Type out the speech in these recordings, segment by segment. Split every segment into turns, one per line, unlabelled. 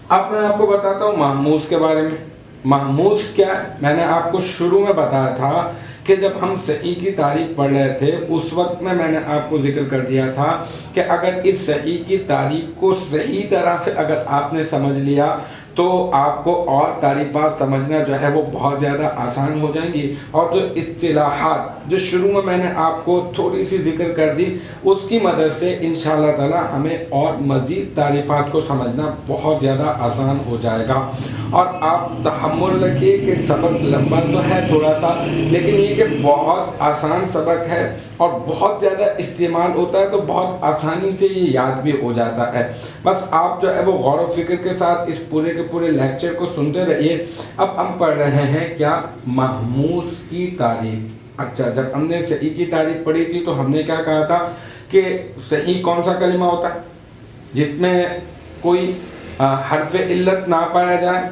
اب میں آپ کو بتاتا ہوں محموز کے بارے میں. محموز کیا ہے؟ میں نے آپ کو شروع میں بتایا تھا کہ جب ہم صحیح کی تعریف پڑھ رہے تھے اس وقت میں نے آپ کو ذکر کر دیا تھا کہ اگر اس صحیح کی تعریف کو صحیح طرح سے اگر آپ نے سمجھ لیا تو آپ کو اور تعریفات سمجھنا جو ہے وہ بہت زیادہ آسان ہو جائیں گی. اور جو اصطلاحات جو شروع میں نے آپ کو تھوڑی سی ذکر کر دی اس کی مدد سے انشاءاللہ تعالی ہمیں اور مزید تعریفات کو سمجھنا بہت زیادہ آسان ہو جائے گا. اور آپ تحمل رکھیے کہ سبق لمبا تو ہے تھوڑا سا، لیکن یہ کہ بہت آسان سبق ہے اور بہت زیادہ استعمال ہوتا ہے تو بہت آسانی سے یہ یاد بھی ہو جاتا ہے. بس آپ جو ہے وہ غور و فکر کے ساتھ اس پورے کے پورے لیکچر کو سنتے رہیے. اب ہم پڑھ رہے ہیں کیا؟ محموز کی تعریف. اچھا، جب ہم نے صحیح کی تعریف پڑھی تھی تو ہم نے کیا کہا تھا کہ صحیح کون سا کلمہ ہوتا ہے جس میں کوئی حرف علت نہ پایا جائے،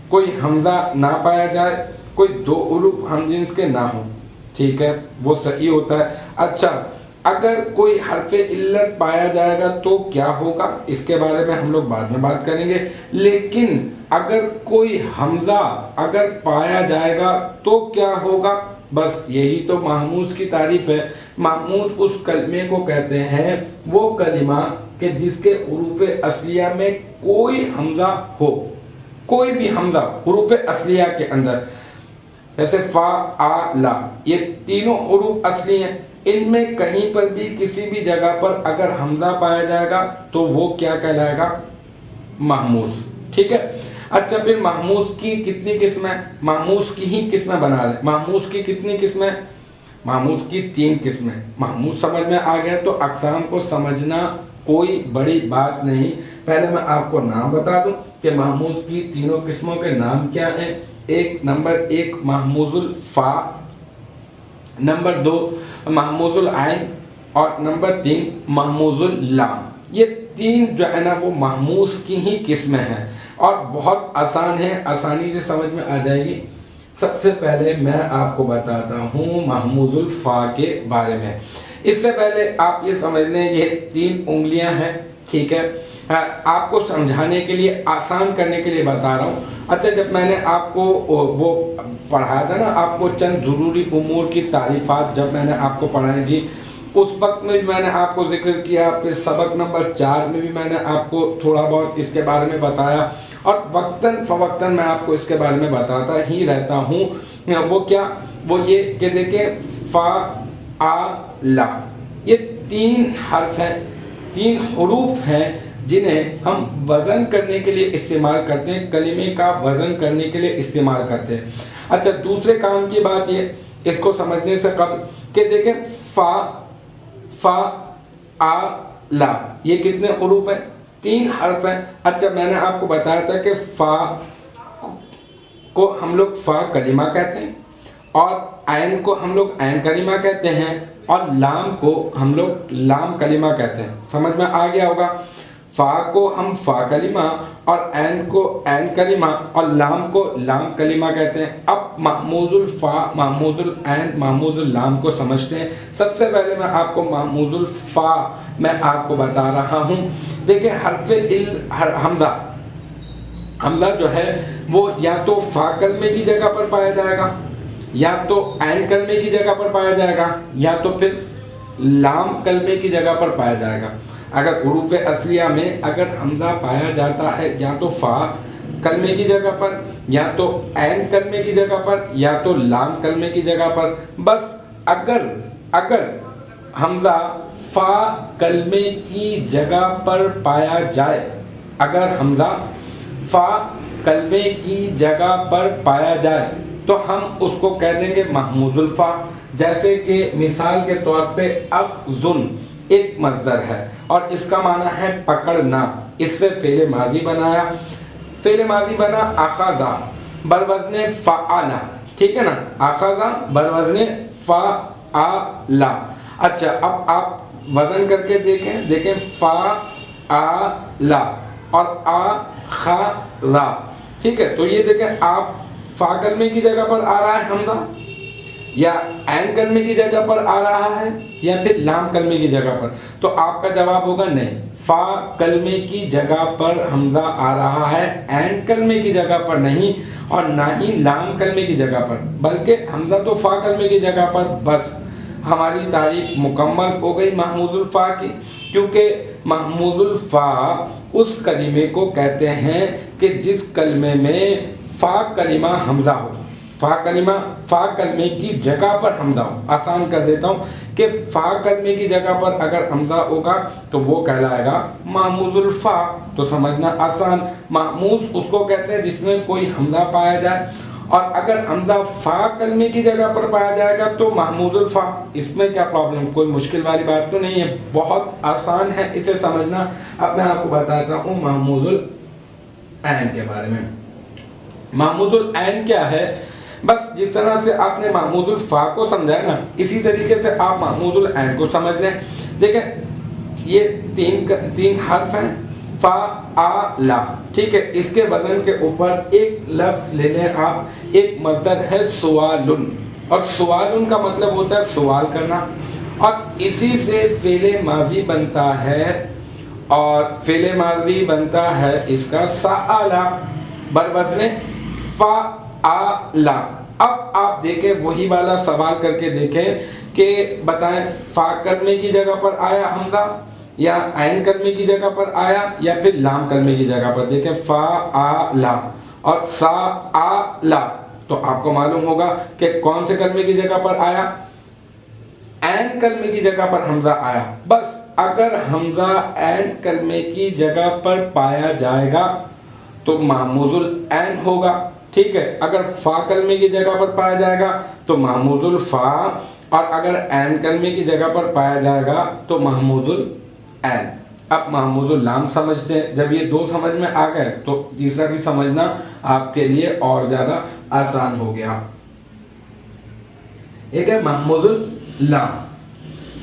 کوئی حمزہ نہ پایا جائے، کوئی دو حروف ہم جنس کے نہ ہوں. ٹھیک ہے، وہ صحیح ہوتا ہے. اچھا، اگر کوئی حرف علت پایا جائے گا تو کیا ہوگا اس کے بارے میں ہم لوگ بعد میں بات کریں گے. لیکن اگر کوئی حمزہ اگر پایا جائے گا تو کیا ہوگا؟ بس یہی تو محموز کی تعریف ہے. محموز اس کلمے کو کہتے ہیں، وہ کلمہ کہ جس کے حروف اصلیہ میں کوئی حمزہ ہو، کوئی بھی حمزہ حروف اصلیہ کے اندر، جیسے فا، آ، لا، یہ تینوں حروف اصلی ہیں، ان میں کہیں پر بھی کسی بھی جگہ پر اگر حمزہ پایا جائے گا تو وہ کیا کہلائے گا؟ محموز. ٹھیک ہے. اچھا، پھر محموز کی کتنی قسمیں؟ محموز کی ہی قسمیں بنا رہے. محموز کی کتنی قسمیں؟ محموز کی 3 قسمیں. محموز سمجھ میں آ گیا تو اقسام کو سمجھنا کوئی بڑی بات نہیں. پہلے میں آپ کو نام بتا دوں کہ محموز کی تینوں قسموں کے نام کیا ہیں. نمبر 1 محموز الفا، نمبر 2 محموز العین اور نمبر 3 محموز اللام. یہ 3 جو ہے نا وہ محموز کی ہی قسمیں ہیں اور بہت آسان ہے، آسانی سے سمجھ میں آ جائے گی. سب سے پہلے میں آپ کو بتاتا ہوں محموز الفا کے بارے میں. اس سے پہلے آپ یہ سمجھ لیں یہ 3 انگلیاں ہیں. ٹھیک ہے، آپ کو سمجھانے کے لیے، آسان کرنے کے لیے بتا رہا ہوں. اچھا، جب میں نے آپ کو وہ پڑھایا تھا نا، آپ کو چند ضروری امور کی تعریفات جب میں نے آپ کو پڑھائی تھی اس وقت میں بھی میں نے آپ کو ذکر کیا. پھر سبق نمبر 4 میں بھی میں نے آپ کو تھوڑا بہت اس کے بارے میں بتایا اور وقتاً فوقتاً میں آپ کو اس کے بارے میں بتاتا ہی رہتا ہوں. وہ کیا؟ وہ یہ کہ دیکھیں فا، آ، لا، یہ 3 حرف ہیں، 3 حروف ہیں جنہیں ہم وزن کرنے کے لیے استعمال کرتے ہیں، کلمے کا وزن کرنے کے لیے استعمال کرتے ہیں. اچھا، دوسرے کام کی بات یہ اس کو سمجھنے سے قبل کہ دیکھیں فا، آ، لا، یہ کتنے حروف ہیں؟ 3 حرف ہیں. اچھا، میں نے آپ کو بتایا تھا کہ فا کو ہم لوگ فا کلمہ کہتے ہیں اور عین کو ہم لوگ عین کلمہ کہتے ہیں اور لام کو ہم لوگ لام کلمہ کہتے ہیں. سمجھ میں آ گیا ہوگا. فا کو ہم فا کلمہ اور عین کو عین کلمہ اور لام کو لام کلمہ کہتے ہیں. اب محموز الفا، محموز العین، محموز اللام کو سمجھتے ہیں. سب سے پہلے میں آپ کو محموز الفا میں آپ کو بتا رہا ہوں. دیکھیں حرف حمزہ جو ہے وہ یا تو فا کلمے کی جگہ پر پایا جائے گا، یا تو عین کلمے کی جگہ پر پایا جائے گا، یا تو پھر لام کلمے کی جگہ پر پایا جائے گا. اگر حروف اصلیہ میں اگر حمزہ پایا جاتا ہے یا تو فا کلمے کی جگہ پر، یا تو عین کلمے کی جگہ پر، یا تو لام کلمے کی جگہ پر. بس اگر حمزہ فا کلمے کی جگہ پر پایا جائے، اگر حمزہ فا کلمے کی جگہ پر پایا جائے تو ہم اس کو کہہ دیں گے محموز الفا. جیسے کہ مثال کے طور پہ اخذن ایک مصدر ہے اور اس کا معنی ہے پکڑنا. اس سے فعل ماضی بنایا، فعل ماضی بنا اخذا بروزن فعلا. ٹھیک ہے نا, اخذا بروزن فعل. اچھا اب آپ وزن کر کے دیکھیں فعل اور اخذ, ٹھیک ہے. تو یہ دیکھیں آپ فا کلمے کی جگہ پر آ رہا ہے حمزہ, یا عین کلمے کی جگہ پر آ رہا ہے, یا پھر لام کلمے کی جگہ پر. تو آپ کا جواب ہوگا نہیں, فا کلمے کی جگہ پر حمزہ آ رہا ہے, عین کلمے کی جگہ پر نہیں اور نہ ہی لام کلمے کی جگہ پر, بلکہ حمزہ تو فا کلمے کی جگہ پر. بس ہماری تعریف مکمل ہو گئی محمود الفا کی, کیونکہ محمود الفا اس کلمے کو کہتے ہیں کہ جس کلمے میں فا کلمہ حمزہ ہو, فا کلمے کی جگہ پر حمزہ ہو. آسان کر دیتا ہوں کہ فا کلمے کی جگہ پر اگر حمزہ ہوگا تو وہ کہلائے گا محمود الفا. تو سمجھنا آسان, محموز اس کو کہتے ہیں جس میں کوئی حمزہ پایا جائے, اور اگر حمزہ فا کلمے کی جگہ پر پایا جائے گا تو محمود الفا. اس میں کیا پرابلم, کوئی مشکل والی بات تو نہیں ہے, بہت آسان ہے اسے سمجھنا. اب میں آپ کو بتاتا ہوں محمود العین کے بارے میں. محمود العین کیا ہے, بس جس طرح سے آپ نے محمود الفا کو سمجھا ہے نا, اسی طریقے سے آپ محمود العین کو سمجھ لیں. دیکھیں یہ تین حرف ہیں, فا آ لا, ٹھیک ہے. اس کے وزن کے اوپر ایک لفظ لے لیں آپ, ایک مصدر ہے سوالن, اور سوالن کا مطلب ہوتا ہے سوال کرنا, اور اسی سے فعل ماضی بنتا ہے, اور فعل ماضی بنتا ہے اس کا سآلا بروزن فعل. اب آپ دیکھیں وہی والا سوال کر کے دیکھیں کہ بتائیں فا کلمے کی جگہ پر آیا حمزہ, یا عین کلمے کی جگہ پر آیا, یا پھر لام کلمے کی جگہ پر. دیکھیں فعل اور سآل, تو آپ کو معلوم ہوگا کہ کون سے کلمے کی جگہ پر آیا, عین کلمے کی جگہ پر حمزہ آیا. بس اگر حمزہ عین کلمے کی جگہ پر پایا جائے گا تو محمود العین ہوگا, ٹھیک ہے. اگر فا کلمے کی جگہ پر پایا جائے گا تو محمود الفا, اور اگر عین کلمے کی جگہ پر پایا جائے گا تو محمود العین. اب محمود اللام سمجھتے ہیں, جب یہ دو سمجھ میں آ گئے تو تیسرا بھی سمجھنا آپ کے لیے اور زیادہ آسان ہو گیا. ایک ہے محمود اللام.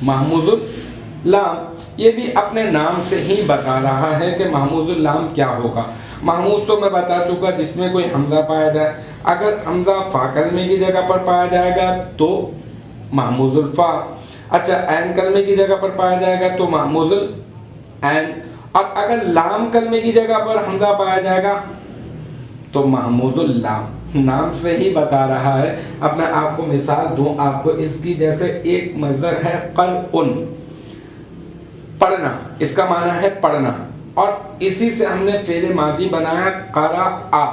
محمود اللام یہ بھی اپنے نام سے ہی بتا رہا ہے کہ محمود اللام کیا ہوگا. محمود تو میں بتا چکا جس میں کوئی حمزہ پایا جائے, اگر حمزہ فا کلمے کی جگہ پر پایا جائے گا تو محمود الفا. اچھا عین کلمے کی جگہ پر پایا جائے گا تو محمود العین, اور اگر لام کلمے کی جگہ پر حمزہ پایا جائے گا تو محمود اللام. نام سے ہی بتا رہا ہے. اب میں آپ کو مثال دوں آپ کو اس کی, جیسے ایک مصدر ہے قرء, پڑھنا, اس کا معنی ہے پڑھنا, اور اسی سے ہم نے فعل ماضی بنایا قرأ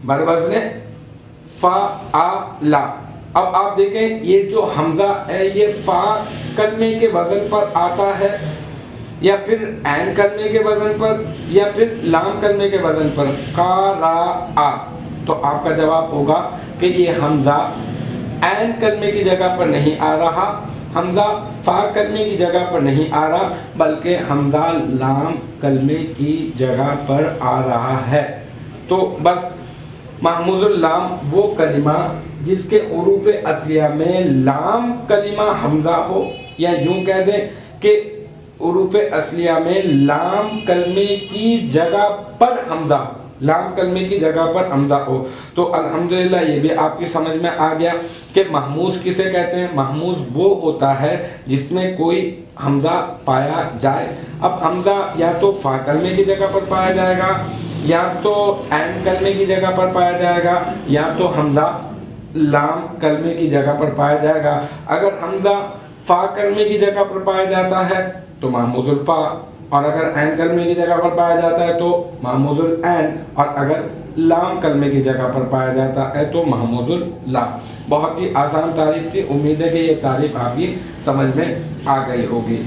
بروزن فعل. اب آپ دیکھیں یہ جو حمزہ ہے یہ فا کلمے کے وزن پر آتا ہے, یا پھر عین کلمے کے وزن پر, یا پھر لام کلمے کے وزن پر, قرأ. تو آپ کا جواب ہوگا کہ یہ حمزہ عین کلمے کی جگہ پر نہیں آ رہا, حمزہ فا کلمے کی جگہ پر نہیں آ رہا, بلکہ حمزہ لام کلمے کی جگہ پر آ رہا ہے. تو بس محمود اللام وہ کلمہ جس کے حروف اصلیہ میں لام کلمہ حمزہ ہو, یا یوں کہہ دیں کہ حروف اصلیہ میں لام کلمے کی جگہ پر حمزہ ہو, لام کلمے کی جگہ پر حمزہ ہو. تو الحمدللہ یہ بھی آپ کی سمجھ میں آ گیا کہ محموز کسے کہتے ہیں. محموز وہ ہوتا ہے جس میں کوئی حمزہ پایا جائے. اب حمزہ یا تو فا کلمے کی جگہ پر پایا جائے گا, یا تو عین کلمے کی جگہ پر پایا جائے گا, یا تو حمزہ لام کلمے کی جگہ پر پایا جائے گا. اگر حمزہ فا کلمے کی جگہ پر پایا جاتا ہے تو محمود الفا, اور اگر عین کلمے کی جگہ پر پایا جاتا ہے تو محمود العین, اور اگر لام کلمے کی جگہ پر پایا جاتا ہے تو محمود اللام. بہت ہی آسان تعریف تھی, امید ہے کہ یہ تعریف آپ کی سمجھ میں آ گئی ہوگی.